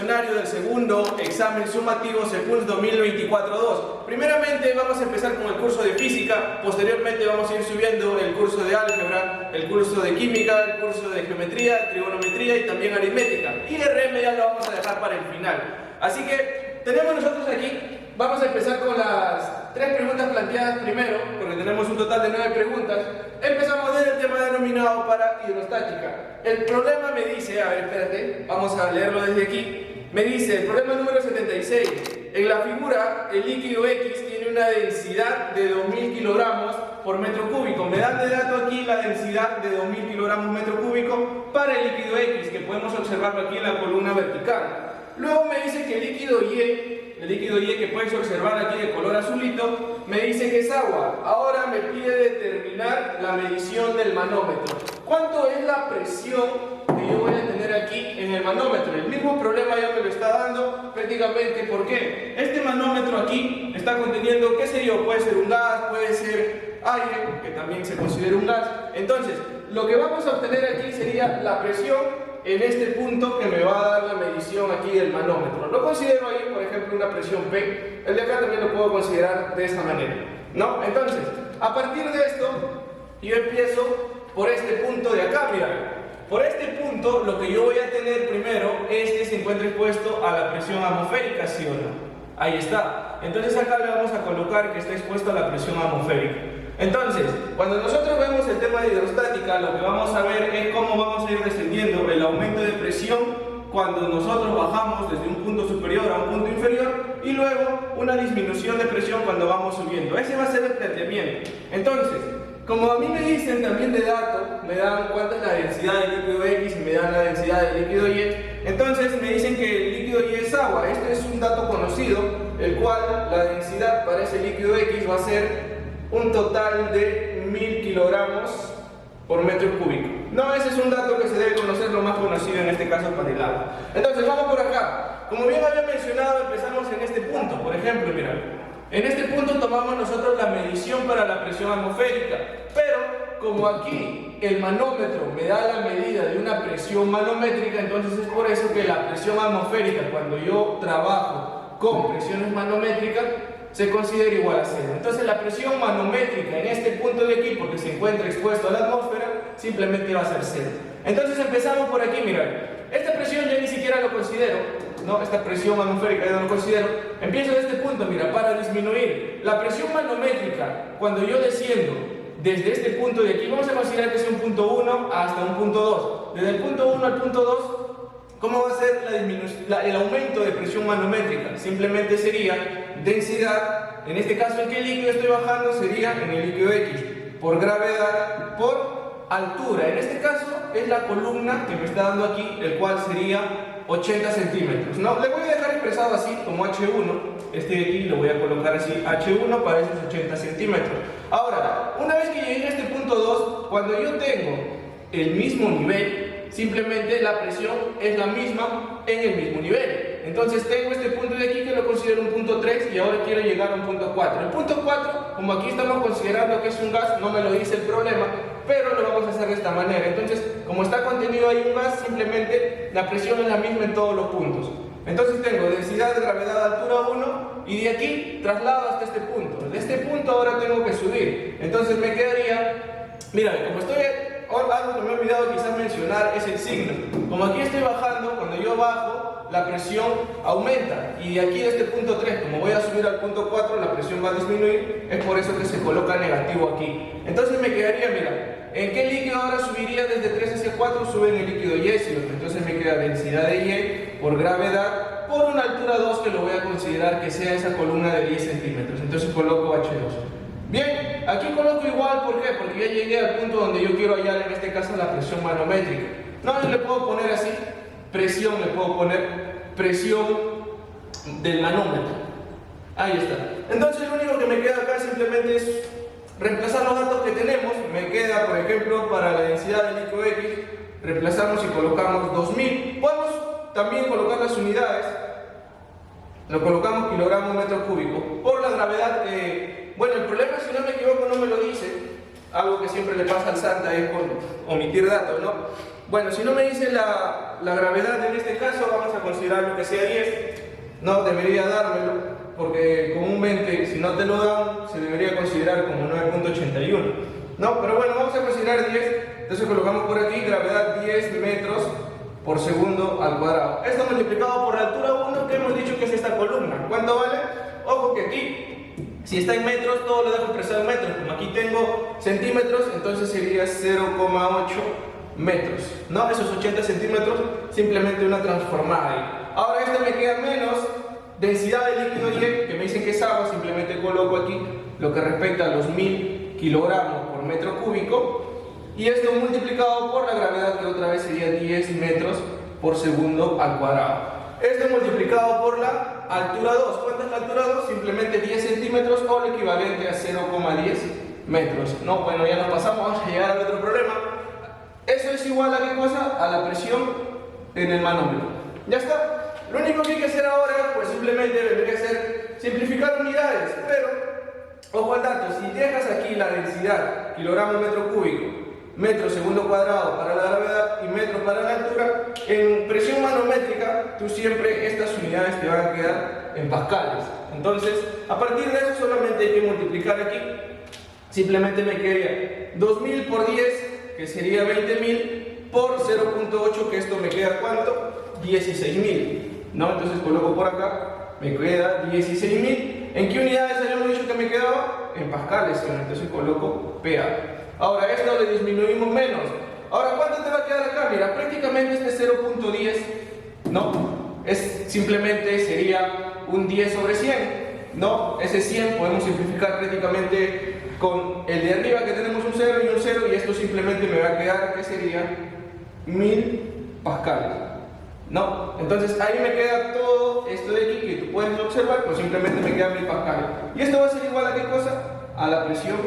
cuestionario del segundo examen sumativo Secuns 2024-2. Primeramente vamos a empezar con el curso de física, posteriormente vamos a ir subiendo el curso de álgebra, el curso de química, el curso de geometría, trigonometría y también aritmética. Y RM ya lo vamos a dejar para el final. Así que tenemos nosotros aquí, vamos a empezar con las 3 preguntas planteadas primero, porque tenemos un total de 9 preguntas. Empezamos desde el tema denominado para hidrostática. El problema me dice, a ver, espérate, vamos a leerlo desde aquí. Me dice, el problema número 76. En la figura, el líquido X tiene una densidad de 2000 kilogramos por metro cúbico. Me dan de dato aquí la densidad de 2000 kilogramos metro cúbico para el líquido X, que podemos observarlo aquí en la columna vertical. Luego me dice que el líquido Y que puedes observar aquí de color azulito, me dice que es agua. Ahora me pide determinar la medición del manómetro. ¿Cuánto es la presión que yo voy a tener aquí en el manómetro? El mismo problema ya me lo está dando prácticamente. ¿Por qué? Este manómetro aquí está conteniendo, qué sé yo, puede ser un gas, puede ser aire, que también se considera un gas. Entonces, lo que vamos a obtener aquí sería la presión en este punto que me va a dar la medición aquí del manómetro. Lo considero ahí, por ejemplo, una presión P. El de acá también lo puedo considerar de esta manera, ¿no? Entonces, a partir de esto, yo empiezo por este punto de acá, mira. Por este punto, lo que yo voy a tener primero es que se encuentre expuesto a la presión atmosférica, ¿sí o no? Ahí está. Entonces acá le vamos a colocar que está expuesto a la presión atmosférica. Entonces, cuando nosotros vemos el tema de hidrostática, lo que vamos a ver es cómo vamos a ir descendiendo el aumento de presión cuando nosotros bajamos desde un punto superior a un punto inferior y luego una disminución de presión cuando vamos subiendo. Ese va a ser el planteamiento. Entonces, como a mí me dicen también de dato, me dan cuánta es la densidad del líquido X y me dan la densidad del líquido Y, entonces me dicen que el líquido Y es agua. Este es un dato conocido, el cual la densidad para ese líquido X va a ser un total de 1000 kilogramos por metro cúbico. No, ese es un dato que se debe conocer, lo más conocido en este caso para el agua. Entonces vamos por acá. Como bien había mencionado, empezamos en este punto. Por ejemplo, mira, en este punto tomamos nosotros la medición para la presión atmosférica, pero como aquí el manómetro me da la medida de una presión manométrica, entonces es por eso que la presión atmosférica, cuando yo trabajo con presiones manométricas, se considera igual a 0. Entonces la presión manométrica en este punto de aquí, porque se encuentra expuesto a la atmósfera, simplemente va a ser 0. Entonces empezamos por aquí, mirad. Esta presión yo ni siquiera lo considero, ¿no? Esta presión atmosférica yo no lo considero. Empiezo de este punto, mira, para disminuir la presión manométrica. Cuando yo desciendo desde este punto de aquí, vamos a considerar que es un punto 1 hasta un punto 2. Desde el punto 1 al punto 2, ¿cómo va a ser el aumento de presión manométrica? Simplemente sería densidad, en este caso en qué líquido estoy bajando, sería en el líquido X, por gravedad, por altura. En este caso es la columna que me está dando aquí, el cual sería 80 centímetros. No, le voy a dejar expresado así como H1, este de aquí lo voy a colocar así, H1 para esos 80 centímetros. Ahora, una vez que llegué a este punto 2, cuando yo tengo el mismo nivel, simplemente la presión es la misma en el mismo nivel. Entonces tengo este punto de aquí que lo considero un punto 3 y ahora quiero llegar a un punto 4. El punto 4, como aquí estamos considerando que es un gas, no me lo dice el problema, pero lo vamos a hacer de esta manera. Entonces, como está contenido ahí un gas, simplemente la presión es la misma en todos los puntos. Entonces tengo densidad, gravedad, altura 1 y de aquí traslado hasta este punto. De este punto ahora tengo que subir. Entonces me quedaría, mira, como estoy... Algo que me he olvidado quizás mencionar es el signo. Como aquí estoy bajando, cuando yo bajo, la presión aumenta. Y de aquí de este punto 3, como voy a subir al punto 4, la presión va a disminuir. Es por eso que se coloca negativo aquí. Entonces me quedaría, mira, ¿en qué líquido ahora subiría desde 3 hacia 4? Sube en el líquido Y. Entonces me queda densidad de Y por gravedad por una altura 2, que lo voy a considerar que sea esa columna de 10 centímetros. Entonces coloco H2. Bien, aquí coloco igual, ¿por qué? Porque ya llegué al punto donde yo quiero hallar, en este caso, la presión manométrica. No, yo le puedo poner así, presión, le puedo poner presión del manómetro. Ahí está. Entonces lo único que me queda acá simplemente es reemplazar los datos que tenemos. Me queda, por ejemplo, para la densidad del líquido X, reemplazamos y colocamos 2000. Podemos también colocar las unidades. Lo colocamos kilogramos metro cúbico. Por la gravedad que... Bueno, el problema, si no me equivoco, no me lo dice. Algo que siempre le pasa al Santa es por omitir datos, ¿no? Bueno, si no me dice la gravedad en este caso, vamos a considerar lo que sea 10. No debería dármelo, porque comúnmente si no te lo dan, se debería considerar como 9.81. No, pero bueno, vamos a considerar 10. Entonces colocamos por aquí gravedad 10 metros por segundo al cuadrado. Esto multiplicado por la altura 1, que hemos dicho que es esta columna. ¿Cuánto vale? Ojo que aquí, si está en metros, todo lo dejo expresado en metros. Como aquí tengo centímetros, entonces sería 0,8 metros. ¿No? Esos 80 centímetros, simplemente una transformada ahí. Ahora esto me queda menos densidad de líquido Y, que me dicen que es agua, simplemente coloco aquí lo que respecta a los 1000 kilogramos por metro cúbico. Y esto multiplicado por la gravedad, que otra vez sería 10 metros por segundo al cuadrado. Esto multiplicado por la altura 2. ¿Cuánto es la altura 2? Simplemente 10 centímetros o el equivalente a 0,10 metros. No, bueno, ya nos pasamos, vamos a llegar al otro problema. Eso es igual a ¿qué cosa? A la presión en el manómetro. Ya está. Lo único que hay que hacer ahora, pues simplemente debería ser simplificar unidades. Pero, ojo al dato, si dejas aquí la densidad, kilogramo metro cúbico, metro segundo cuadrado para la gravedad y metro para la altura, en presión manométrica, tú siempre estas unidades te van a quedar en pascales. Entonces, a partir de eso solamente hay que multiplicar aquí. Simplemente me quedaría 2000 por 10, que sería 20.000, por 0.8, que esto me queda ¿cuánto? 16.000. ¿No? Entonces coloco por acá, me queda 16.000. ¿En qué unidades habíamos dicho que me quedaba? En pascales, entonces coloco PA. Ahora esto le disminuimos menos. Ahora, ¿cuánto te va a quedar acá? Mira, prácticamente este 0.10, ¿no? Simplemente sería un 10 sobre 100, ¿no? Ese 100 podemos simplificar prácticamente con el de arriba, que tenemos un 0 y un 0, y esto simplemente me va a quedar, ¿qué sería? 1000 pascales, ¿no? Entonces ahí me queda todo esto de aquí que tú puedes observar, pues simplemente me queda 1000 pascales. Y esto va a ser igual a ¿qué cosa? A la presión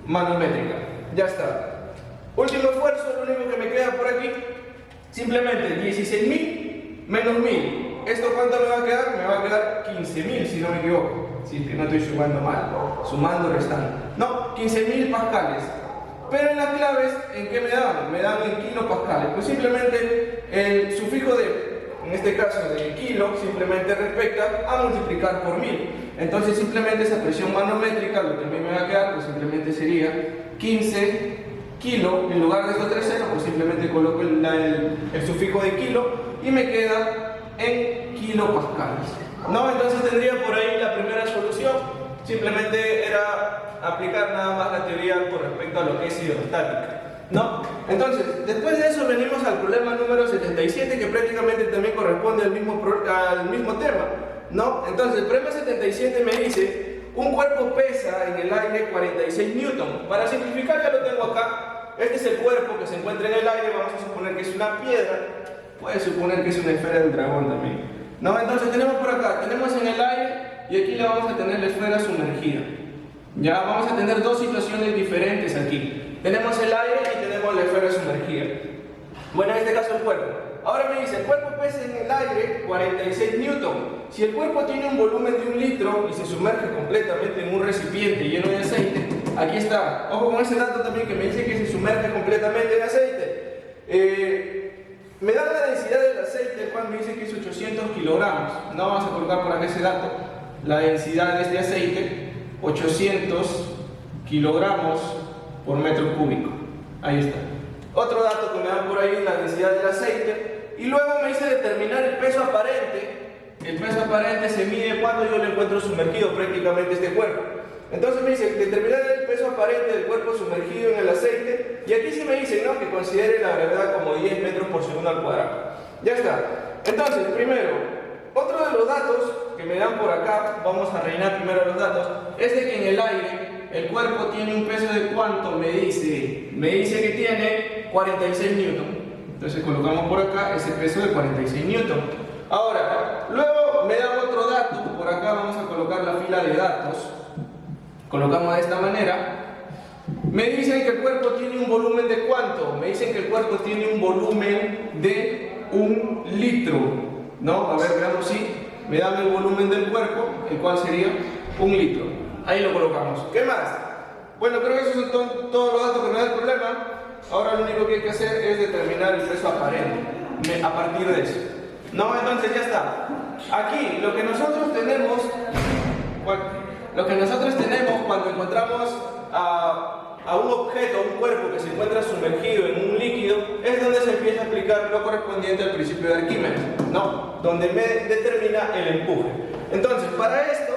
manométrica. Ya está. Último esfuerzo, lo único que me queda por aquí, simplemente 16.000 menos 1000. ¿Esto cuánto me va a quedar? Me va a quedar 15.000, si no me equivoco. Si es que no estoy sumando mal, sumando, restando. No, 15.000 pascales. Pero en las claves, ¿en qué me dan? Me dan en kilopascales. Pues simplemente el sufijo de, en este caso de kilo, simplemente respecta a multiplicar por 1000. Entonces simplemente esa presión manométrica, lo que a mí me va a quedar, pues simplemente sería 15 kilo. En lugar de estos 3 ceros, pues simplemente coloco el sufijo de kilo y me queda en kilopascales. ¿No? Entonces tendría por ahí la primera solución. Simplemente era aplicar nada más la teoría con respecto a lo que es hidrostática, ¿no? Entonces, después de eso venimos al problema número 77, que prácticamente también corresponde al mismo tema, ¿no? Entonces, el problema 77 me dice, un cuerpo pesa en el aire 46 newton. Para simplificar ya lo tengo acá. Este es el cuerpo que se encuentra en el aire, vamos a suponer que es una piedra, puede suponer que es una esfera del dragón también, ¿no? Entonces tenemos por acá, tenemos en el aire y aquí la vamos a tener la esfera sumergida. Ya vamos a tener dos situaciones diferentes aquí. Tenemos el aire y tenemos la esfera sumergida. Bueno, en este caso el cuerpo. Ahora me dice, el cuerpo pesa en el aire 46 newton. Si el cuerpo tiene un volumen de 1 litro y se sumerge completamente en un recipiente lleno de aceite, aquí está. Ojo con ese dato también que me dice que se sumerge completamente en aceite. Me da la densidad del aceite, el cual me dice que es 800 kilogramos. No vamos a colocar por acá ese dato. La densidad de este aceite, 800 kilogramos por metro cúbico. Ahí está. Otro dato que me dan por ahí, la densidad del aceite. Y luego me dice determinar el peso aparente. El peso aparente se mide cuando yo le encuentro sumergido prácticamente este cuerpo. Entonces me dice determinar el peso aparente del cuerpo sumergido en el aceite. Y aquí sí me dice, ¿no?, que considere la gravedad como 10 metros por segundo al cuadrado. Ya está. Entonces, primero, otro de los datos que me dan por acá, vamos a rellenar primero los datos, es de que en el aire el cuerpo tiene un peso de ¿cuánto? Me dice que tiene 46 newton. Entonces colocamos por acá ese peso de 46 newton. Ahora, luego me dan otro dato, por acá vamos a colocar la fila de datos. Colocamos de esta manera. Me dicen que el cuerpo tiene un volumen de ¿cuánto? Me dicen que el cuerpo tiene un volumen de 1 litro, ¿no? A ver, veamos si me dan el volumen del cuerpo, el cual sería 1 litro. Ahí lo colocamos. ¿Qué más? Bueno, creo que esos son todos los datos que me da el problema. ahora lo único que hay que hacer es determinar el peso aparente a partir de eso. No, entonces ya está. Aquí lo que nosotros tenemos cuando encontramos a un objeto, a un cuerpo que se encuentra sumergido en un líquido, es donde se empieza a aplicar lo correspondiente al principio de Arquímedes, ¿no? Donde me determina el empuje. Entonces, para esto,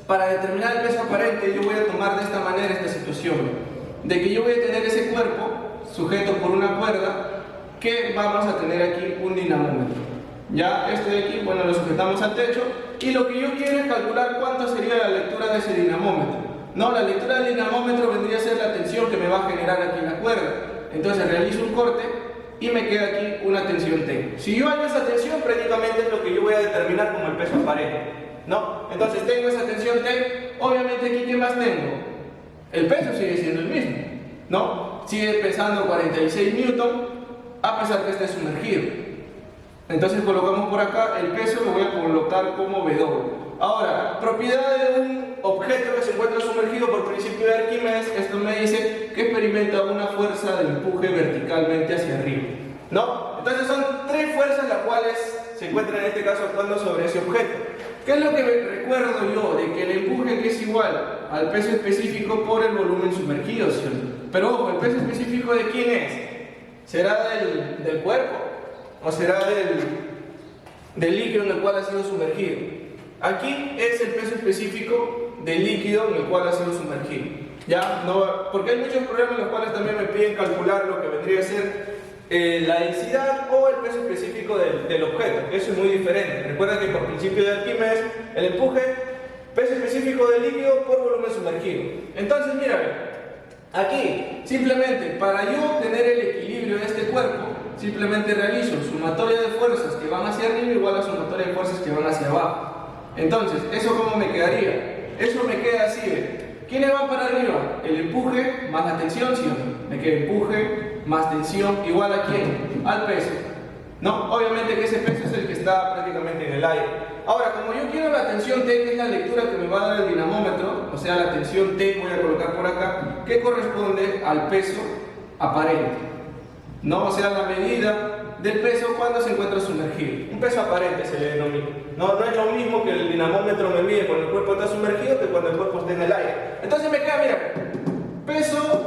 para determinar el peso aparente, yo voy a tomar de esta manera esta situación, de que yo voy a tener ese cuerpo sujeto por una cuerda, que vamos a tener aquí un dinamómetro. Ya, este de aquí, bueno, lo sujetamos al techo, y lo que yo quiero es calcular cuánto sería la lectura de ese dinamómetro. No, la lectura del dinamómetro vendría a ser la tensión que me va a generar aquí en la cuerda. Entonces realizo un corte y me queda aquí una tensión T. Si yo hallo esa tensión, prácticamente es lo que yo voy a determinar como el peso aparente, ¿no? Entonces tengo esa tensión T, obviamente aquí ¿qué más tengo? El peso sigue siendo el mismo, ¿no? Sigue pesando 46 newton a pesar que esté sumergido. Entonces colocamos por acá el peso, lo voy a colocar como W. Ahora, propiedad de un objeto que se encuentra sumergido por principio de Arquímedes, esto me dice que experimenta una fuerza de empuje verticalmente hacia arriba, ¿no? Entonces son tres fuerzas las cuales se encuentran en este caso actuando sobre ese objeto. ¿Qué es lo que me recuerdo yo? De que el empuje que es igual al peso específico por el volumen sumergido, ¿sí? Pero ojo, ¿el peso específico de quién es? ¿Será del cuerpo? ¿O será del líquido en el cual ha sido sumergido? Aquí es el peso específico del líquido en el cual ha sido sumergido. ¿Ya? No, porque hay muchos problemas en los cuales también me piden calcular lo que vendría a ser la densidad o el peso específico del objeto. Eso es muy diferente. Recuerda que por principio de Arquímedes, el empuje, peso específico del líquido por volumen sumergido. Entonces, mira, aquí, simplemente para yo tener el equilibrio de este cuerpo, simplemente realizo sumatoria de fuerzas que van hacia arriba igual a sumatoria de fuerzas que van hacia abajo. Entonces, ¿eso cómo me quedaría? Eso me queda así, ¿ve? ¿Quiénes van para arriba? El empuje más la tensión, ¿sí o no? Me queda empuje más tensión igual a ¿quién? Al peso. ¿No? Obviamente que ese peso es el que está prácticamente en el aire. Ahora, como yo quiero la tensión T, que es la lectura que me va a dar el dinamómetro, o sea, la tensión T, voy a colocar por acá, que corresponde al peso aparente. ¿No? O sea, la medida del peso cuando se encuentra sumergido. Un peso aparente se le denomina. No es lo mismo que el dinamómetro me mide cuando el cuerpo está sumergido que cuando el cuerpo está en el aire. Entonces me queda, mira, peso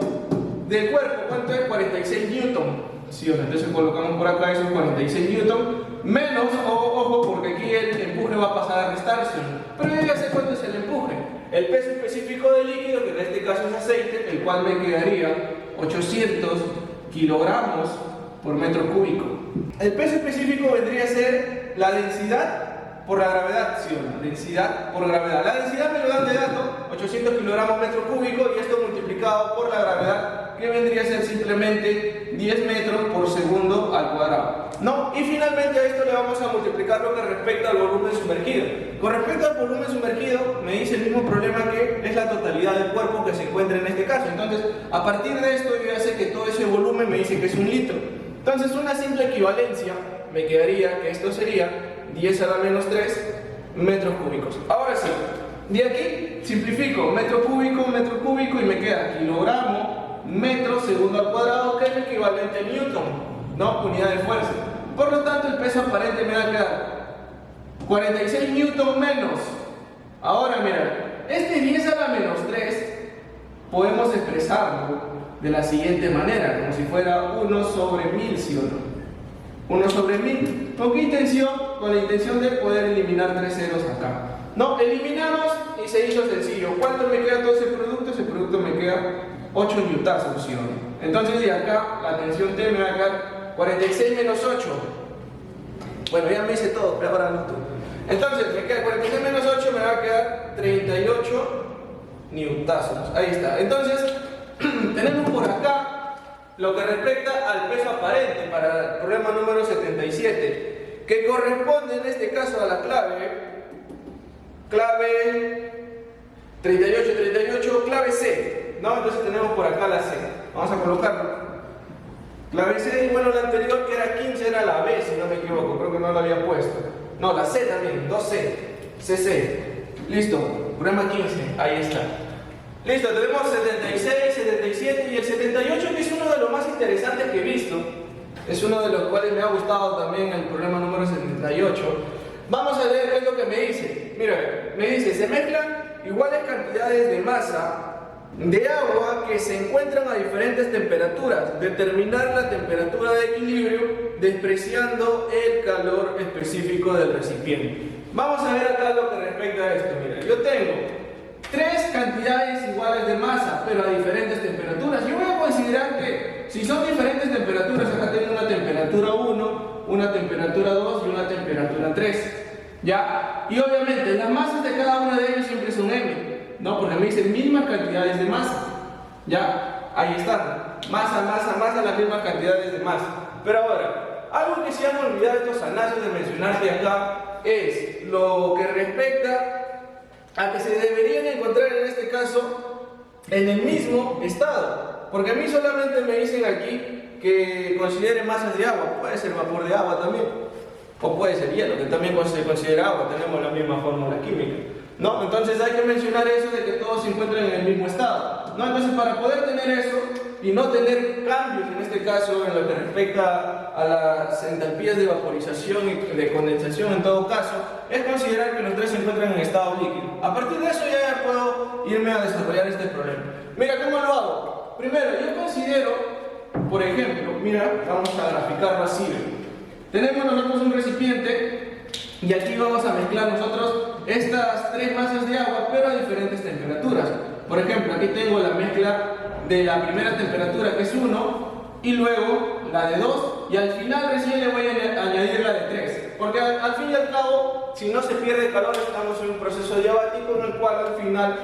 del cuerpo, ¿cuánto es? 46 newton. ¿Sí o no? Entonces colocamos por acá esos 46 newton menos, ojo, porque aquí el empuje va a pasar a restarse. Pero yo ya sé cuánto es el empuje. El peso específico del líquido, que en este caso es aceite, el cual me quedaría 800 kilogramos por metro cúbico. El peso específico vendría a ser la densidad por la gravedad, ¿sí o no? Densidad por gravedad. La densidad me lo dan de dato, 800 kilogramos metro cúbico, y esto multiplicado por la gravedad, que vendría a ser simplemente 10 metros por segundo al cuadrado. ¿No? Y finalmente a esto le vamos a multiplicar lo que respecta al volumen sumergido. Con respecto al volumen sumergido, me dice el mismo problema que es la totalidad del cuerpo que se encuentra en este caso. Entonces, a partir de esto, yo ya sé que todo ese volumen me dice que es 1 litro. Entonces, una simple equivalencia me quedaría que esto sería 10 a la menos 3 metros cúbicos. Ahora sí, de aquí simplifico metro cúbico y me queda kilogramo, metro, segundo al cuadrado, que es el equivalente a newton, ¿no? Unidad de fuerza. Por lo tanto, el peso aparente me va a quedar 46 newton menos. Ahora, mira, este 10 a la menos 3 podemos expresarlo de la siguiente manera, como si fuera 1 sobre 1000, ¿sí o no? 1 sobre 1000. ¿Con qué intención? Con la intención de poder eliminar 3 ceros acá. No, eliminamos y se hizo sencillo. ¿Cuánto me queda todo ese producto? Ese producto me queda 8 newtazos, ¿sí o no? Entonces de acá la tensión T me va a quedar 46 menos 8. Bueno, ya me hice todo, pero ahora no tú. Entonces me queda 46 menos 8, me va a quedar 38 newtazos. Ahí está. Entonces, tenemos por acá lo que respecta al peso aparente para el problema número 77, que corresponde en este caso a la clave 38, clave C, ¿no? Entonces tenemos por acá la C. Vamos a colocarlo. Clave C, y bueno, la anterior que era 15 era la B, si no me equivoco, creo que no la había puesto. No, la C también, 2C, CC. Listo, problema 15, ahí está. Listo, tenemos 76, 77 y el 78, que es uno de los más interesantes que he visto. Es uno de los cuales me ha gustado también el problema número 78. Vamos a ver qué es lo que me dice. Mira, me dice, se mezclan iguales cantidades de masa de agua que se encuentran a diferentes temperaturas. Determinar la temperatura de equilibrio despreciando el calor específico del recipiente. Vamos a ver acá lo que respecta a esto. Mira, yo tengo tres cantidades iguales de masa, pero a diferentes temperaturas. Yo voy a considerar que si son diferentes temperaturas, acá tengo una temperatura 1, una temperatura 2 y una temperatura 3. ¿Ya? Y obviamente las masas de cada uno de ellos siempre son M. No, porque me dicen mismas cantidades de masa. ¿Ya? Ahí están. Masa, masa, masa, las mismas cantidades de masa. Pero ahora, algo que se han olvidado estos anazos de mencionarte acá es lo que respecta a que se deberían encontrar en este caso en el mismo estado. Porque a mí solamente me dicen aquí que considere masas de agua. Puede ser vapor de agua también. O puede ser hielo, que también se considera agua. Tenemos la misma fórmula química. ¿No? Entonces hay que mencionar eso de que todos se encuentran en el mismo estado, ¿no? Entonces para poder tener eso y no tener cambios en este caso en lo que respecta a las entalpías de vaporización y de condensación en todo caso, es considerar que los tres se encuentran en estado líquido. A partir de eso ya puedo irme a desarrollar este problema. Mira, ¿cómo lo hago? Primero, yo considero, por ejemplo, mira, vamos a graficarlo así. Tenemos nosotros un recipiente y aquí vamos a mezclar nosotros estas tres masas de agua, pero a diferentes temperaturas. Por ejemplo, aquí tengo la mezcla de la primera temperatura, que es 1, y luego la de 2, y al final recién le voy a añadir la de 3. Porque al fin y al cabo, si no se pierde calor, estamos en un proceso diabático en el cual al final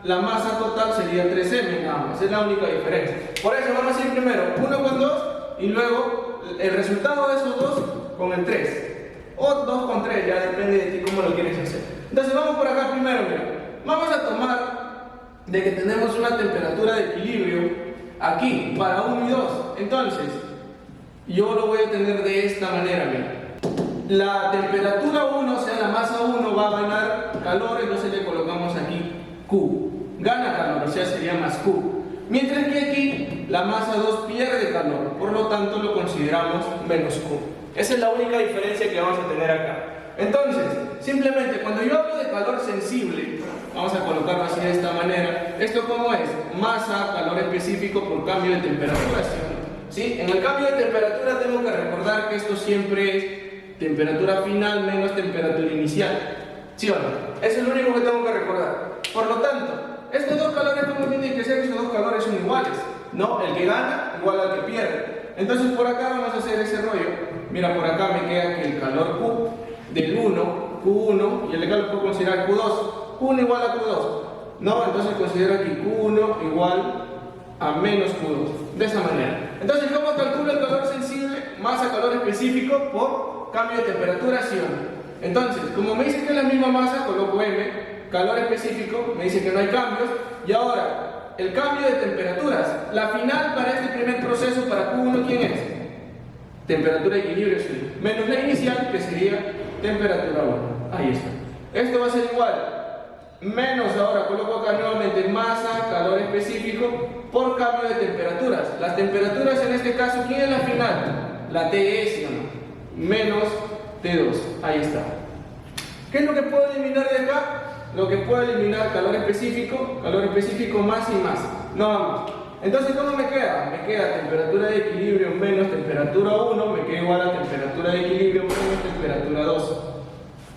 la masa total sería 3M nada más. Es la única diferencia. Por eso vamos a ir primero 1 con 2, y luego el resultado de esos dos con el 3. O 2 con 3, ya depende de ti cómo lo quieres hacer. Entonces vamos por acá primero, mira. Vamos a tomar de que tenemos una temperatura de equilibrio aquí para 1 y 2. Entonces, yo lo voy a tener de esta manera, mira. La temperatura 1, o sea la masa 1 va a ganar calor, entonces le colocamos aquí Q. Gana calor, o sea sería más Q. Mientras que aquí la masa 2 pierde calor, por lo tanto lo consideramos menos Q. Esa es la única diferencia que vamos a tener acá. Entonces, simplemente cuando yo hablo de calor sensible, vamos a colocarlo así de esta manera. ¿Esto cómo es? Masa, calor específico por cambio de temperatura. ¿Sí? En el cambio de temperatura tengo que recordar que esto siempre es temperatura final menos temperatura inicial. ¿Sí o no? Eso es lo único que tengo que recordar. Por lo tanto, estos dos calores, ¿cómo tienen que ser? Estos dos calores son iguales, ¿no? El que gana igual al que pierde. Entonces por acá vamos a hacer ese rollo. Mira, por acá me queda que el calor Q del 1, Q1, y el de acá lo puedo considerar Q2. Q1 igual a Q2, ¿no? Entonces considero aquí Q1 igual a menos Q2. De esa manera. Entonces, ¿cómo calculo el calor sensible? Masa, calor específico por cambio de temperatura, ¿sí o no? Entonces, como me dice que es la misma masa, coloco M, calor específico, me dice que no hay cambios, y ahora, el cambio de temperaturas. La final para este primer proceso, para Q1, ¿quién es? Temperatura de equilibrio, sí. Menos la inicial, que sería temperatura 1. Ahí está. Esto va a ser igual. Menos, ahora coloco acá nuevamente masa, calor específico, por cambio de temperaturas. Las temperaturas en este caso, ¿quién es la final? La TE, ¿sí o no? Menos T2. Ahí está. ¿Qué es lo que puedo eliminar de acá? Lo que puedo eliminar calor específico más y más. Nada más. Entonces, ¿cómo me queda? Me queda temperatura de equilibrio menos temperatura 1, me queda igual a temperatura de equilibrio menos temperatura 2.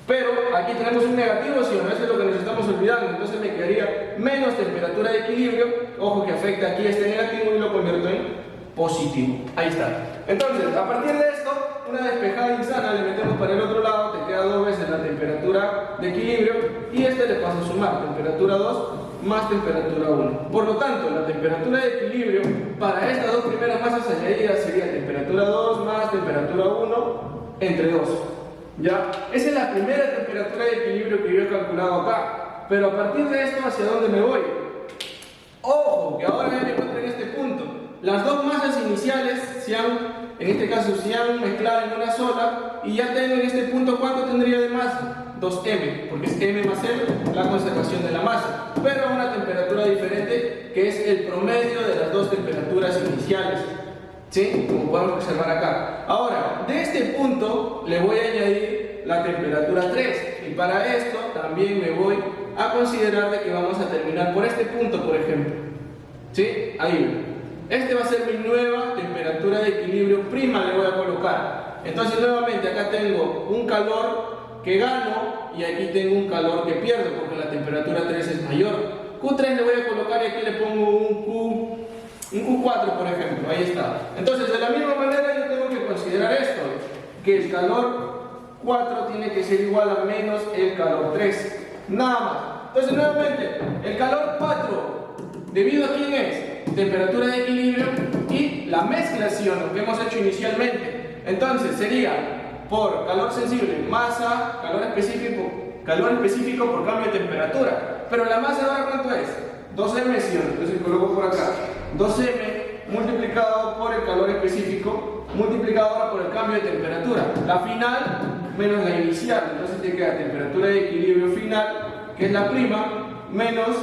Pero aquí tenemos un negativo, ¿sí o no? Eso es lo que nos estamos olvidando. Entonces me quedaría menos temperatura de equilibrio. Ojo que afecta aquí este negativo y lo convierto en positivo. Ahí está. Entonces, a partir de esto, una despejada insana le metemos para el otro lado, te queda 2 veces la temperatura de equilibrio y este le paso a sumar temperatura 2 más temperatura 1. Por lo tanto, la temperatura de equilibrio para estas dos primeras masas añadidas sería temperatura 2 más temperatura 1 entre 2. ¿Ya? Esa es la primera temperatura de equilibrio que yo he calculado acá. Pero a partir de esto, ¿hacia dónde me voy? Ojo, que ahora ya me encuentro en este punto. Las dos masas iniciales se han en este caso se han mezclado en una sola, y ya tengo en este punto, ¿cuánto tendría de masa? 2m, porque es m más m la conservación de la masa, pero a una temperatura diferente, que es el promedio de las dos temperaturas iniciales, ¿sí? Como podemos observar acá. Ahora, de este punto le voy a añadir la temperatura 3, y para esto también me voy a considerar de que vamos a terminar por este punto, por ejemplo, ¿sí? Ahí. Este va a ser mi nueva temperatura de equilibrio prima, le voy a colocar. Entonces nuevamente acá tengo un calor que gano y aquí tengo un calor que pierdo porque la temperatura 3 es mayor. Q3 le voy a colocar y aquí le pongo un Q4, por ejemplo. Ahí está. Entonces de la misma manera yo tengo que considerar esto, que el calor 4 tiene que ser igual a menos el calor 3. Nada más. Entonces nuevamente, el calor 4, ¿debido a quién es? Temperatura de equilibrio y la mezclación, lo que hemos hecho inicialmente. Entonces sería por calor sensible, masa, calor específico por cambio de temperatura. Pero la masa ahora, ¿cuánto es? 2m, ¿sí? Entonces coloco por acá 2m multiplicado por el calor específico, multiplicado ahora por el cambio de temperatura. La final menos la inicial. Entonces te queda temperatura de equilibrio final, que es la prima, menos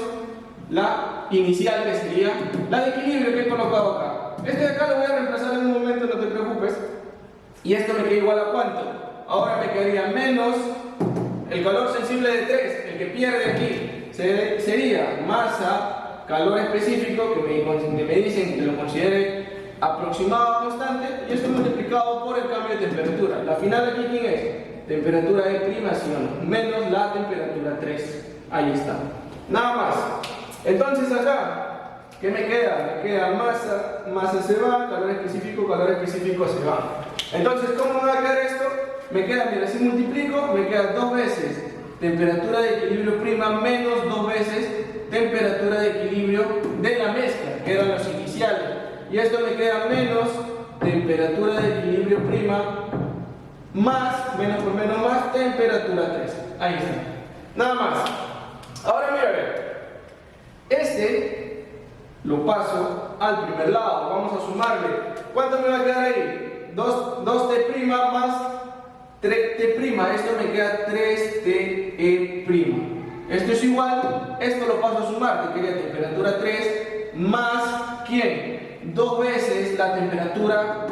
la inicial, que sería la de equilibrio que he colocado acá. Este de acá lo voy a reemplazar en un momento, no te preocupes. Y esto me queda igual a ¿cuánto? Ahora me quedaría menos el calor sensible de 3, el que pierde aquí, sería masa, calor específico, que me dicen que lo considere aproximado a constante, y esto multiplicado por el cambio de temperatura. La final aquí, ¿quién es? Temperatura de primación, menos la temperatura 3. Ahí está. Nada más. Entonces acá, ¿qué me queda? Me queda masa se va, calor específico se va. Entonces, ¿cómo me va a quedar esto? Me queda, mira, si multiplico, me queda 2 veces temperatura de equilibrio prima menos 2 veces temperatura de equilibrio de la mezcla, que eran los iniciales. Y esto me queda menos temperatura de equilibrio prima más, menos por menos más, temperatura 3. Ahí está. Nada más. Ahora mira, a ver. Este lo paso al primer lado. Vamos a sumarle. ¿Cuánto me va a quedar ahí? 2t' más 3t'. Esto me queda 3te'. Esto es igual, esto lo paso a sumar, que quería temperatura 3 más, ¿quién? 2 veces la temperatura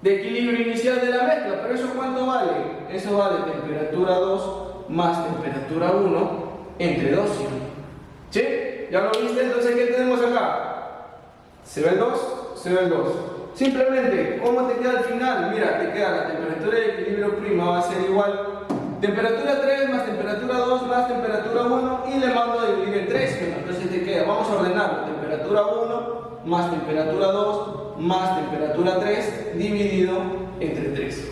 de equilibrio inicial de la mezcla. ¿Pero eso cuánto vale? Eso vale temperatura 2 más temperatura 1 entre 2. ¿Sí? ¿Ya lo viste? Entonces, ¿qué tenemos acá? Se ve el 2, se ve el 2. Simplemente, ¿cómo te queda al final? Mira, te queda la temperatura de equilibrio prima va a ser igual temperatura 3 más temperatura 2 más temperatura 1 y le mando a dividir en 3. Entonces te queda, vamos a ordenarlo, temperatura 1 más temperatura 2 más temperatura 3 dividido entre 3.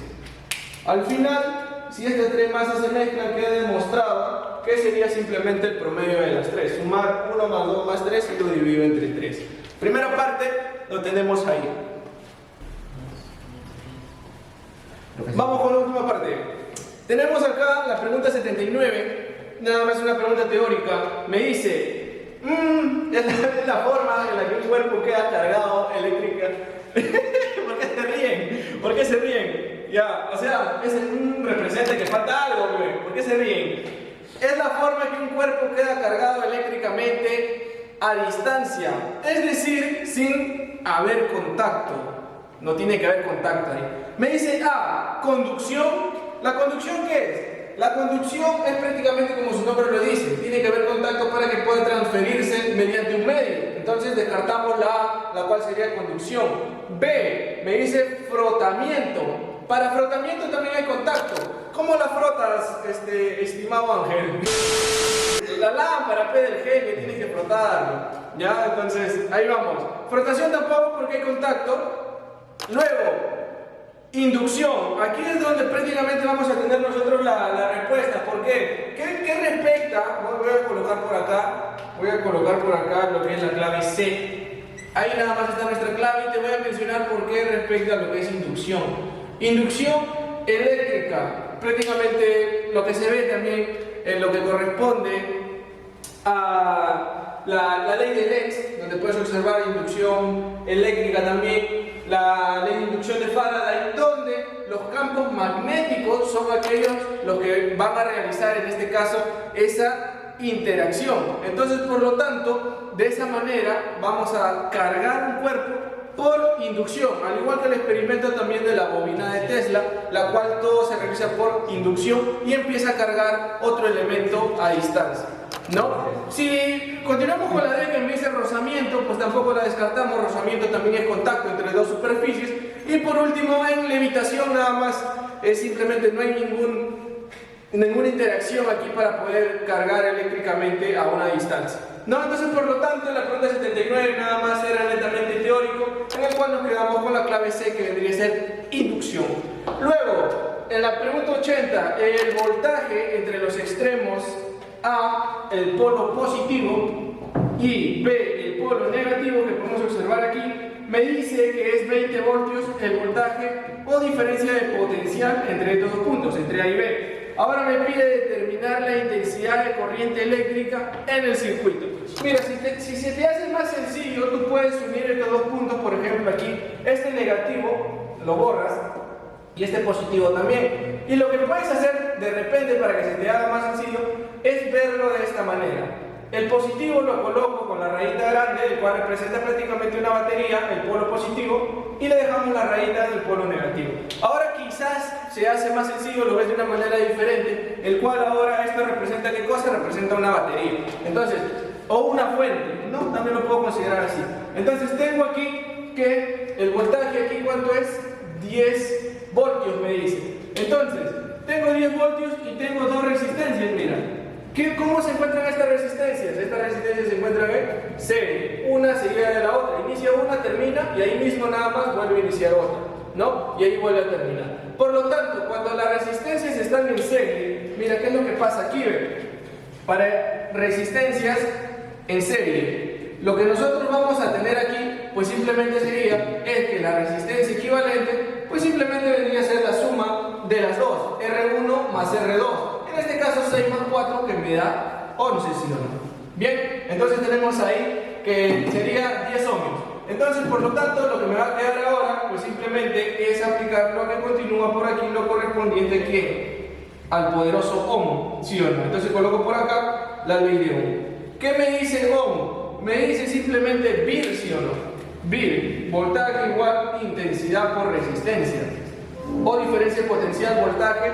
Al final, si estas tres masas se mezclan, queda demostrado que sería simplemente el promedio de las tres. Sumar 1 más 2 más 3 y lo divido entre 3. Primera parte lo tenemos ahí. Vamos con la última parte. Tenemos acá la pregunta 79, nada más una pregunta teórica. Me dice, es la forma en la que un cuerpo queda cargado eléctrica. ¿Por qué se ríen? ¿Por qué se ríen? Ya, o sea, representa que falta algo, bebé. ¿Por qué se ríen? Es la forma en que un cuerpo queda cargado eléctricamente a distancia, es decir, sin haber contacto. No tiene que haber contacto ahí. Me dice, conducción. ¿La conducción qué es? La conducción es prácticamente como su nombre lo dice. Tiene que haber contacto para que pueda transferirse mediante un medio. Entonces descartamos la cual sería conducción. B, me dice frotamiento. Para frotamiento también hay contacto. ¿Cómo la frotas, estimado Ángel? La lámpara P del genio tienes que frotarlo. ¿Ya? Entonces, ahí vamos. Frotación tampoco porque hay contacto. Luego, inducción. Aquí es donde prácticamente vamos a tener nosotros la respuesta. ¿Por qué? ¿Qué respecta? Voy a colocar por acá lo que es la clave C. Ahí nada más está nuestra clave y te voy a mencionar por qué respecta a lo que es inducción. Inducción eléctrica. Prácticamente lo que se ve también en lo que corresponde a la ley de Lenz, donde puedes observar inducción eléctrica también. la ley de inducción de Faraday, donde los campos magnéticos son aquellos los que van a realizar en este caso esa interacción. Entonces, por lo tanto, de esa manera vamos a cargar un cuerpo por inducción, al igual que el experimento también de la bobina de Tesla, la cual todo se realiza por inducción y empieza a cargar otro elemento a distancia, ¿no? Si continuamos con la D que me dice rozamiento, pues tampoco la descartamos. Rozamiento también es contacto entre dos superficies. Y por último, en levitación nada más es simplemente no hay ninguna interacción aquí para poder cargar eléctricamente a una distancia, ¿no? Entonces, por lo tanto, la pregunta 79 nada más era netamente teórico, en el cual nos quedamos con la clave C, que vendría a ser inducción. Luego, en la pregunta 80, el voltaje entre los extremos A, el polo positivo, y B, el polo negativo, que podemos observar aquí, me dice que es 20 voltios el voltaje o diferencia de potencial entre estos dos puntos, entre A y B. Ahora me pide determinar la intensidad de corriente eléctrica en el circuito. Mira, si se te hace más sencillo, tú puedes unir estos dos puntos. Por ejemplo, aquí, este negativo lo borras y este positivo también. Y lo que puedes hacer de repente para que se te haga más sencillo es verlo de esta manera. El positivo lo coloco con la rayita grande, el cual representa prácticamente una batería, el polo positivo, y le dejamos la rayita del polo negativo. Ahora quizás se hace más sencillo, lo ves de una manera diferente, el cual ahora esto representa ¿qué cosa? Representa una batería. Entonces, o una fuente, ¿no? También lo puedo considerar así. Entonces tengo aquí que el voltaje aquí, ¿cuánto es? 10 voltios me dice. Entonces, tengo 10 voltios y tengo dos resistencias, mira. ¿Cómo se encuentran estas resistencias? Estas resistencias se encuentran en serie, una seguida de la otra. Inicia una, termina y ahí mismo nada más vuelve a iniciar otra, ¿no? Y ahí vuelve a terminar. Por lo tanto, cuando las resistencias están en serie, mira qué es lo que pasa aquí, ¿ve? Para resistencias en serie, lo que nosotros vamos a tener aquí, pues simplemente sería es que la resistencia equivalente, pues simplemente vendría a ser la suma de las dos, R1 más R2. En este caso 6 más 4 que me da 11, ¿sí o no? Bien, entonces tenemos ahí que sería 10 ohmios. Entonces, por lo tanto, lo que me va a quedar ahora, pues simplemente es aplicar lo que continúa por aquí, lo correspondiente ¿a quién? Al poderoso ohm, ¿sí o no? Entonces coloco por acá la ley de ohm. ¿Qué me dice ohm? Me dice simplemente VIR, ¿sí o no? VIR, voltaje igual intensidad por resistencia, o diferencia potencial voltaje,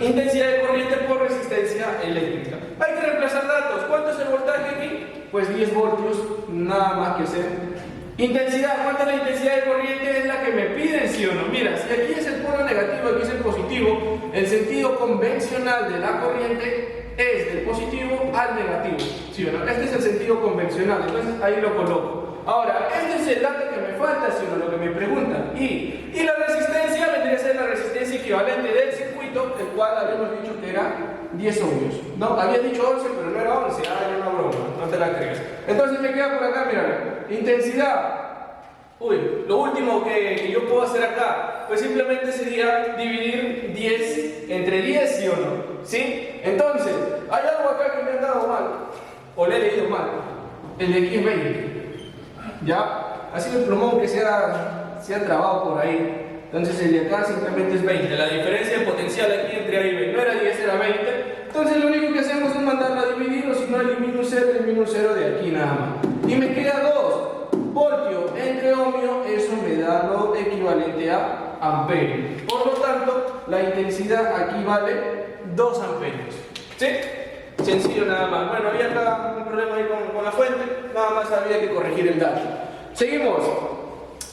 intensidad de corriente por resistencia eléctrica. Hay que reemplazar datos. ¿Cuánto es el voltaje aquí? Pues 10 voltios, nada más que hacer. Intensidad, ¿cuánta es la intensidad de corriente? Es la que me piden, ¿sí o no? Mira, si aquí es el polo negativo, aquí es el positivo, el sentido convencional de la corriente es del positivo al negativo, ¿sí o no? Este es el sentido convencional, entonces ahí lo coloco. Ahora, este es el dato que me falta, ¿sí o no? Lo que me preguntan. Y la resistencia vendría a ser la resistencia equivalente del circuito, el cual habíamos dicho que era 10 ohmios. No, había dicho 11, pero no era 11, era una broma, no te la creas. Entonces me queda por acá, mira, intensidad. Uy, lo último que yo puedo hacer acá, pues simplemente sería dividir 10 entre 10, ¿sí o no? ¿Sí? Entonces, hay algo acá que me han dado mal, o le he leído mal, el de aquí es 20. ¿Ya? Ha sido el plumón que se ha trabado por ahí. Entonces el de acá simplemente es 20. La diferencia de potencial aquí entre A y B no era 10, era 20. Entonces lo único que hacemos es mandarlo a dividir, o si no elimino un 0, elimino un 0 de aquí nada más. Y me queda 2 voltios entre ohmio, eso me da lo equivalente a amperio. Por lo tanto, la intensidad aquí vale 2 amperios. ¿Sí? Sencillo nada más. Bueno, había acá un problema ahí con la fuente, nada más había que corregir el dato. Seguimos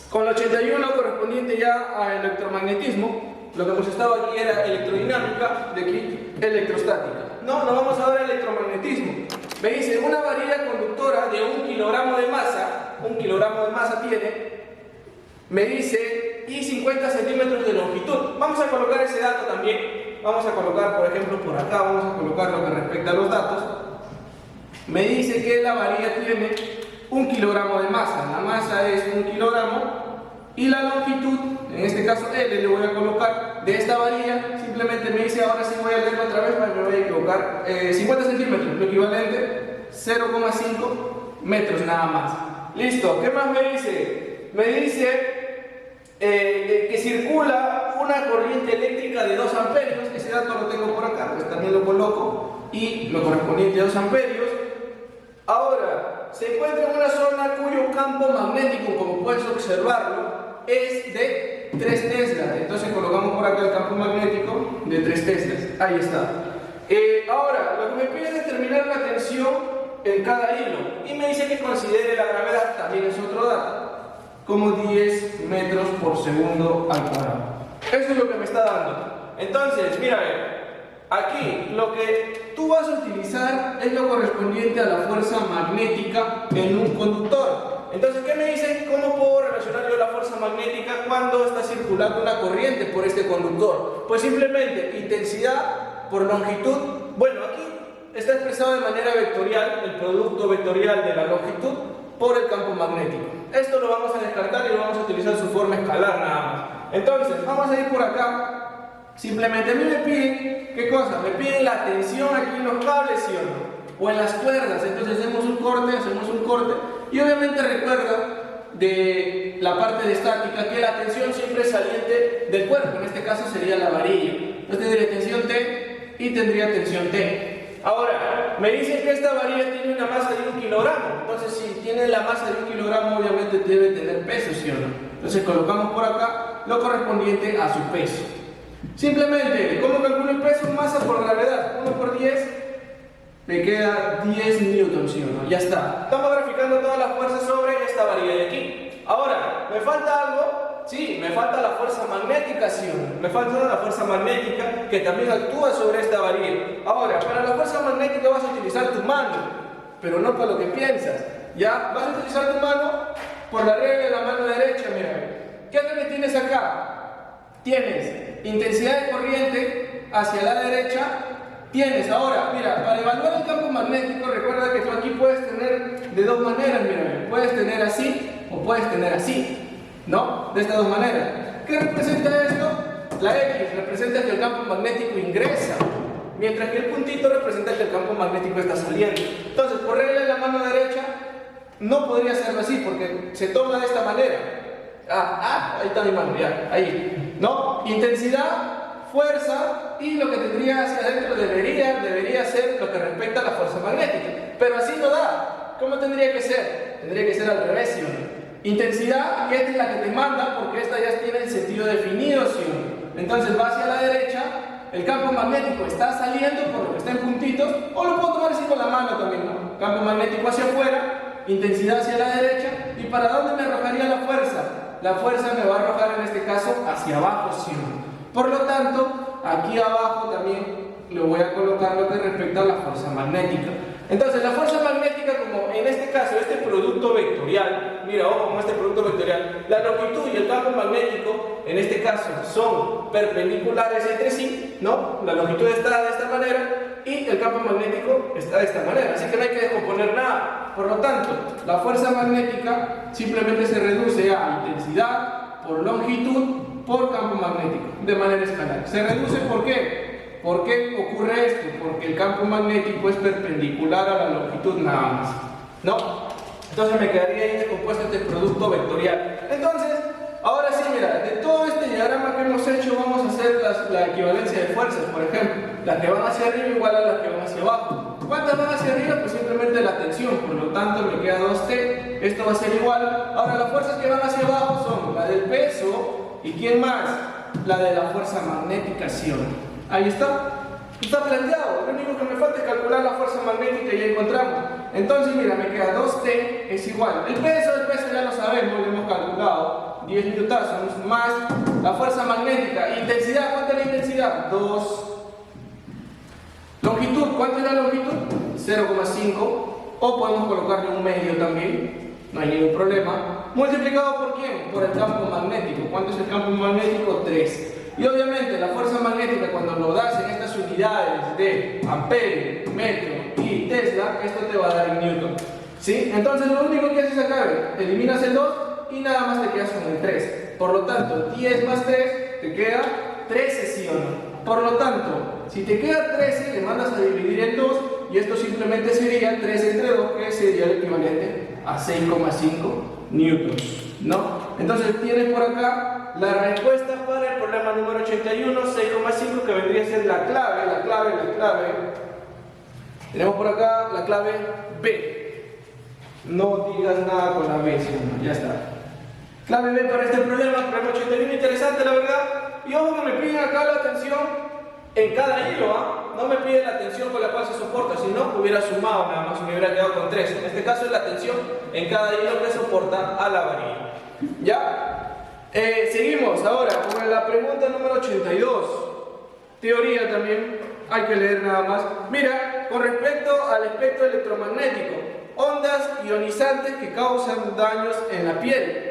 con el 81 correspondiente ya a electromagnetismo. Lo que hemos estado aquí era electrodinámica, de aquí electrostática. No, nos vamos ahora a electromagnetismo. Me dice una varilla conductora de 1 kilogramo de masa, 1 kilogramo de masa tiene, me dice, y 50 centímetros de longitud. Vamos a colocar ese dato también. Vamos a colocar, por ejemplo, por acá, vamos a colocar lo que respecta a los datos. Me dice que la varilla tiene 1 kilogramo de masa. La masa es 1 kilogramo y la longitud, en este caso L, le voy a colocar de esta varilla. Simplemente me dice, ahora sí voy a leerlo otra vez para que me vaya a equivocar. 50 centímetros, lo equivalente 0,5 metros nada más. Listo, ¿qué más me dice? Me dice que circula una corriente eléctrica de 2 amperios, ese dato lo tengo por acá, pues también lo coloco, y lo correspondiente a 2 amperios. Ahora, se encuentra en una zona cuyo campo magnético, como puedes observarlo, es de 3 teslas. Entonces colocamos por acá el campo magnético de 3 teslas. Ahí está. Ahora, lo que me pide es determinar la tensión en cada hilo. Y me dice que considere la gravedad, también es otro dato, como 10 metros por segundo al cuadrado. Eso es lo que me está dando. Entonces, mira, aquí lo que tú vas a utilizar es lo correspondiente a la fuerza magnética en un conductor. Entonces, ¿qué me dice? ¿Cómo puedo relacionar yo la fuerza magnética cuando está circulando una corriente por este conductor? Pues simplemente intensidad por longitud. Bueno, aquí está expresado de manera vectorial el producto vectorial de la longitud por el campo magnético. Esto lo vamos a descartar y lo vamos a utilizar su forma escalar nada más. Entonces, vamos a ir por acá. Simplemente a mí me piden, ¿qué cosa? Me piden la tensión aquí en los cables, ¿sí o no? O en las cuerdas. Entonces hacemos un corte y obviamente recuerda de la parte de estática que la tensión siempre es saliente del cuerpo, en este caso sería la varilla. Entonces tendría tensión T y tendría tensión T. Ahora, me dicen que esta varilla tiene una masa de 1 kilogramo. Entonces si tiene la masa de 1 kilogramo obviamente debe tener peso, ¿sí o no? Entonces colocamos por acá lo correspondiente a su peso. Simplemente, ¿cómo calculo el peso? Masa por gravedad, 1 por 10, me queda 10 newtons, ¿sí o no? Ya está. Estamos graficando todas las fuerzas sobre esta varilla de aquí. Ahora, ¿me falta algo? Sí, me falta la fuerza magnética, ¿sí o no? Me falta la fuerza magnética que también actúa sobre esta varilla. Ahora, para la fuerza magnética vas a utilizar tu mano, pero no para lo que piensas. ¿Ya? Vas a utilizar tu mano por la regla de la mano derecha, mira. ¿Qué es lo que tienes acá? Tienes intensidad de corriente hacia la derecha. Tienes ahora, mira, para evaluar el campo magnético, recuerda que tú aquí puedes tener de 2 maneras, mira, puedes tener así o puedes tener así, ¿no? De estas 2 maneras. ¿Qué representa esto? La X representa que el campo magnético ingresa, mientras que el puntito representa que el campo magnético está saliendo. Entonces, por regla de la mano derecha, no podría hacerlo así porque se toma de esta manera. Ahí está mi mano, ya, ahí, ¿no? Intensidad, fuerza, y lo que tendría hacia adentro debería ser lo que respecta a la fuerza magnética. Pero así no da. ¿Cómo tendría que ser? Tendría que ser al revés, ¿sí o no? Intensidad, que esta es la que te manda, porque esta ya tiene el sentido definido, ¿sí o no? Entonces va hacia la derecha, el campo magnético está saliendo por lo que está en puntitos, o lo puedo tomar así con la mano también, ¿no? Campo magnético hacia afuera, intensidad hacia la derecha, ¿y para dónde me arrojaría la fuerza? La fuerza me va a arrojar en este caso hacia abajo, ¿sí o no? Por lo tanto, aquí abajo también le voy a colocar lo que respecta a la fuerza magnética. Entonces, la fuerza magnética, como en este caso, este producto vectorial, mira, ojo con este producto vectorial, la longitud y el campo magnético, en este caso, son perpendiculares entre sí, ¿no? La longitud está de esta manera y el campo magnético está de esta manera, así que no hay que descomponer nada. Por lo tanto, la fuerza magnética simplemente se reduce a intensidad por longitud por campo magnético, de manera escalar. Se reduce, ¿por qué? ¿Por qué ocurre esto? Porque el campo magnético es perpendicular a la longitud nada más, ¿no? Entonces me quedaría ahí descompuesto este producto vectorial. Entonces, ahora sí, mira, de todo este diagrama que hemos hecho, vamos a hacer la equivalencia de fuerzas, por ejemplo. Las que van hacia arriba igual a las que van hacia abajo. ¿Cuántas van hacia arriba? Pues simplemente la tensión, por lo tanto me queda 2T, esto va a ser igual. Ahora las fuerzas que van hacia abajo son la del peso, ¿y quién más? La de la fuerza magnética, ¿sí o no? Ahí está. Está planteado. Lo único que me falta es calcular la fuerza magnética y ya encontramos. Entonces, mira, me queda 2T es igual. El peso ya lo sabemos, lo hemos calculado. 10 newtons más la fuerza magnética. Intensidad, ¿cuánta es la intensidad? 2. Longitud, ¿cuánto es la longitud? 0,5. O podemos colocarle un medio también. No hay ningún problema. ¿Multiplicado por quién? Por el campo magnético. ¿Cuánto es el campo magnético? 3. Y obviamente la fuerza magnética, cuando lo das en estas unidades de amperio, metro y tesla, esto te va a dar en newton, ¿sí? Entonces lo único que haces acá, eliminas el 2 y nada más te quedas con el 3. Por lo tanto, 10 más 3 te queda 13, ¿sí o no? Por lo tanto, si te queda 13, le mandas a dividir en 2 y esto simplemente sería 3 entre 2, que sería el equivalente a 6,5 newtons, ¿no? Entonces tienes por acá la respuesta para el problema número 81, 6,5, que vendría a ser la clave. Tenemos por acá la clave B. No digas nada con la B, sino ya está. Clave B para este problema 81, interesante la verdad. Y ojo que me piden acá la atención en cada hilo, no me pide la tensión con la cual se soporta, si no hubiera sumado nada más, me hubiera quedado con 3. En este caso es la tensión en cada hilo que soporta a la varilla. ¿Ya? Seguimos ahora con la pregunta número 82. Teoría también, hay que leer nada más. Mira, con respecto al espectro electromagnético, ondas ionizantes que causan daños en la piel.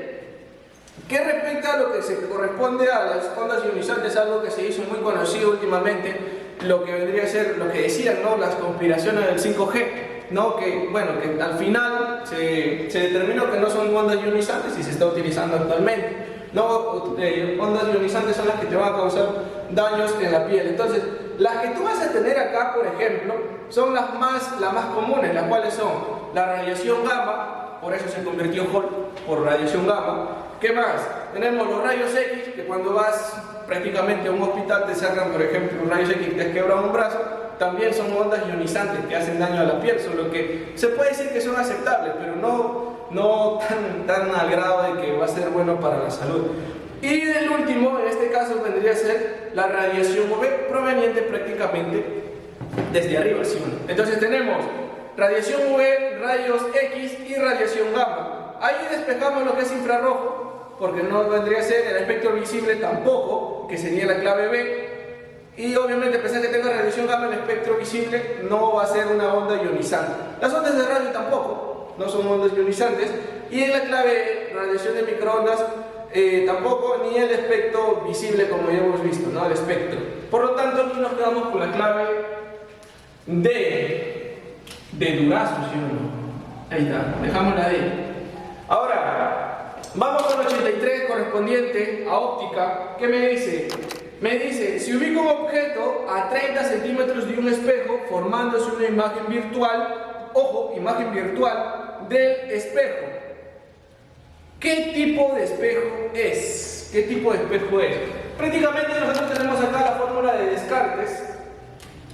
¿Qué respecta a lo que se corresponde a las ondas ionizantes? Algo que se hizo muy conocido últimamente, lo que vendría a ser, lo que decían, ¿no?, las conspiraciones del 5G, ¿no? Que, bueno, que al final se determinó que no son ondas ionizantes y se está utilizando actualmente. No, ondas ionizantes son las que te van a causar daños en la piel. Entonces, las que tú vas a tener acá, por ejemplo, son las más comunes, las cuales son la radiación gamma, por eso se convirtió en Hall, por radiación gamma. ¿Qué más? Tenemos los rayos X, que cuando vas prácticamente a un hospital te sacan, por ejemplo, un rayos X que te has quebrado un brazo. También son ondas ionizantes que hacen daño a la piel, solo que se puede decir que son aceptables, pero no tan al grado de que va a ser bueno para la salud. Y el último, en este caso, vendría a ser la radiación UV, proveniente prácticamente desde arriba, ¿sí? Entonces tenemos radiación UV, rayos X y radiación gamma. Ahí despejamos lo que es infrarrojo, porque no vendría a ser el espectro visible tampoco, que sería la clave B. Y obviamente, a pesar de que tenga radiación gamma, el espectro visible no va a ser una onda ionizante. Las ondas de radio tampoco, no son ondas ionizantes. Y en la clave radiación de microondas tampoco, ni el espectro visible como ya hemos visto, ¿no? El espectro. Por lo tanto, aquí nos quedamos con la clave de Durazo, ¿sí o no? Ahí está, dejamos la D. Ahora, vamos con el 83 correspondiente a óptica. ¿Qué me dice? Me dice, si ubico un objeto a 30 centímetros de un espejo, formándose una imagen virtual, ojo, imagen virtual del espejo. ¿Qué tipo de espejo es? ¿Qué tipo de espejo es? Prácticamente nosotros tenemos acá la fórmula de Descartes,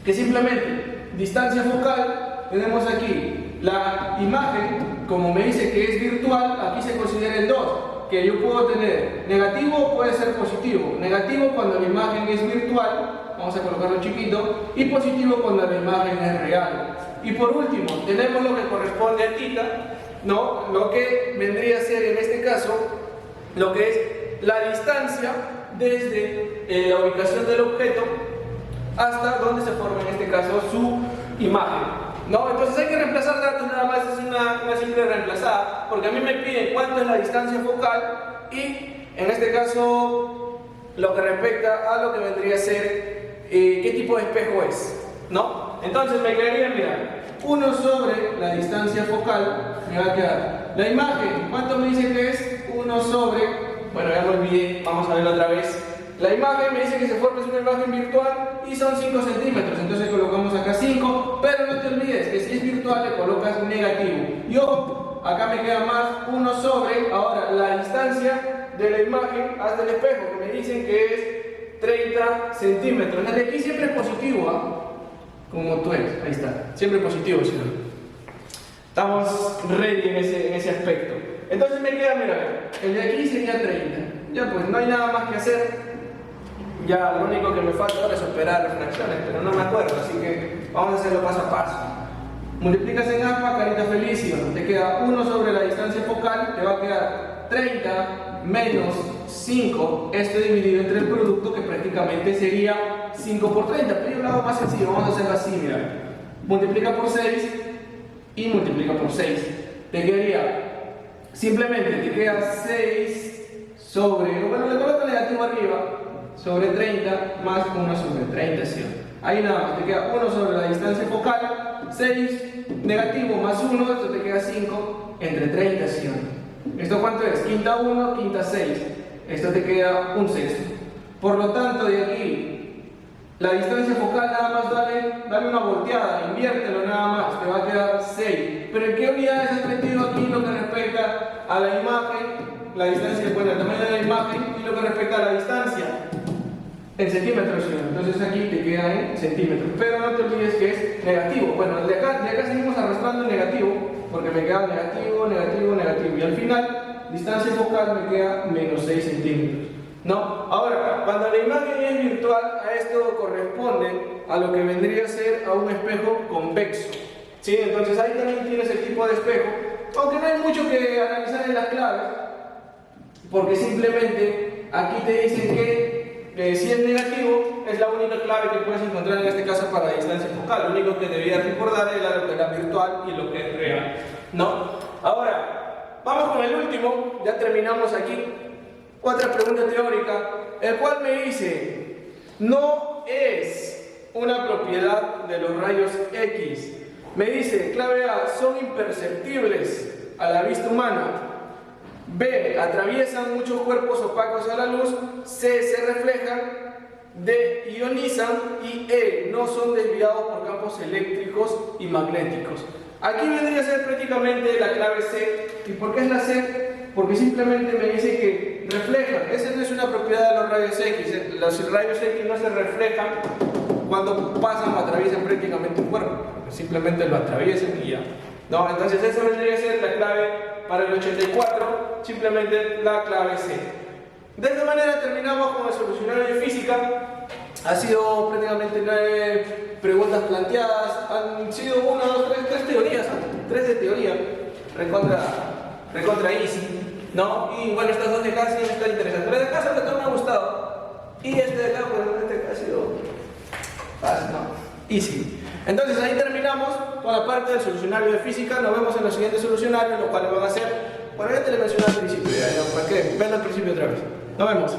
que simplemente distancia focal, tenemos aquí la imagen, como me dice que es virtual, aquí se considera el 2, que yo puedo tener negativo o puede ser positivo. Negativo cuando la imagen es virtual, vamos a colocarlo chiquito, y positivo cuando la imagen es real. Y por último, tenemos lo que corresponde a θ, ¿no? Lo que vendría a ser en este caso, lo que es la distancia desde la ubicación del objeto hasta donde se forma en este caso su imagen, ¿no? Entonces hay que reemplazar datos, nada más es una simple reemplazada, porque a mí me piden cuánto es la distancia focal y en este caso lo que respecta a lo que vendría a ser qué tipo de espejo es, ¿no? Entonces me quedaría, mira, 1 sobre la distancia focal, me va a quedar la imagen, ¿cuánto me dice que es? 1 sobre, bueno, ya me olvidé, vamos a verlo otra vez. La imagen me dice que se forma una imagen virtual y son 5 centímetros, entonces colocamos acá 5, pero no te olvides que si es virtual le colocas negativo. Y ojo, acá me queda más 1 sobre, ahora la distancia de la imagen hasta el espejo, que me dicen que es 30 centímetros. Desde aquí siempre es positivo, ¿ah? Como tú eres, ahí está, siempre positivo, ¿sí? Estamos ready en ese aspecto. Entonces me queda, mira, el de aquí sería 30. Ya pues, no hay nada más que hacer. Ya lo único que me falta ahora es operar las fracciones, pero no me acuerdo, así que vamos a hacerlo paso a paso. Multiplicas en alfa, carita feliz, y te queda 1 sobre la distancia focal, te va a quedar 30 menos 5, esto dividido entre el producto, que prácticamente sería 5 por 30, pero yo lo hago más sencillo, vamos a hacerlo así, mira. Multiplica por 6 y multiplica por 6. Te quedaría, simplemente te queda 6 sobre, bueno, le coloco negativo arriba, sobre 30 más 1 sobre 30, ¿sí? Ahí nada más, te queda 1 sobre la distancia focal, 6 negativo más 1, esto te queda 5 entre 30, ¿sí? ¿Esto cuánto es? Quinta 1, quinta 6, esto te queda un sexto. Por lo tanto, de aquí, la distancia focal nada más dale una volteada, inviértelo nada más, te va a quedar 6. Pero ¿en qué unidades has metido aquí lo que respecta a la imagen? La distancia, bueno, el tamaño de la imagen y lo lo que respecta a la distancia, en centímetros, entonces aquí te queda en centímetros, pero no te olvides que es negativo. Bueno, de acá seguimos arrastrando el negativo, porque me queda negativo, negativo, negativo, y al final, distancia focal me queda menos 6 centímetros, ¿no? Ahora, cuando la imagen es virtual, a esto corresponde a lo que vendría a ser a un espejo convexo, ¿sí? Entonces ahí también tienes el tipo de espejo, aunque no hay mucho que analizar en las claves, porque simplemente aquí te dicen que si es negativo, es la única clave que puedes encontrar en este caso para distancia focal. Lo único que debías recordar era lo que era virtual y lo que es real, ¿no? Ahora, vamos con el último, ya terminamos aquí. Otra pregunta teórica, el cual me dice, no es una propiedad de los rayos X. Me dice, clave A, son imperceptibles a la vista humana. B, atraviesan muchos cuerpos opacos a la luz. C, se reflejan. D, ionizan. Y E, no son desviados por campos eléctricos y magnéticos. Aquí vendría a ser prácticamente la clave C. ¿Y por qué es la C? Porque simplemente me dice que reflejan. Esa no es una propiedad de los rayos X. Los rayos X no se reflejan cuando pasan o atraviesan prácticamente un cuerpo. Simplemente lo atraviesan y ya, ¿no? Entonces esa vendría a ser la clave para el 84, simplemente la clave C. De esta manera terminamos con el solucionario de física. Ha sido prácticamente 9 preguntas planteadas, han sido 1, 2, 3 teorías, 3 de teoría, recontra easy, ¿no? Y bueno, estas dos de acá sí están interesantes, pero de acá sobre todo me ha gustado, y este de acá, pues este ha sido fácil, ¿no? Easy. Entonces ahí terminamos con la parte del solucionario de física. Nos vemos en los siguientes solucionarios, los cuales van a ser, bueno, ya te lo mencioné al principio, para que vean al principio otra vez. Nos vemos.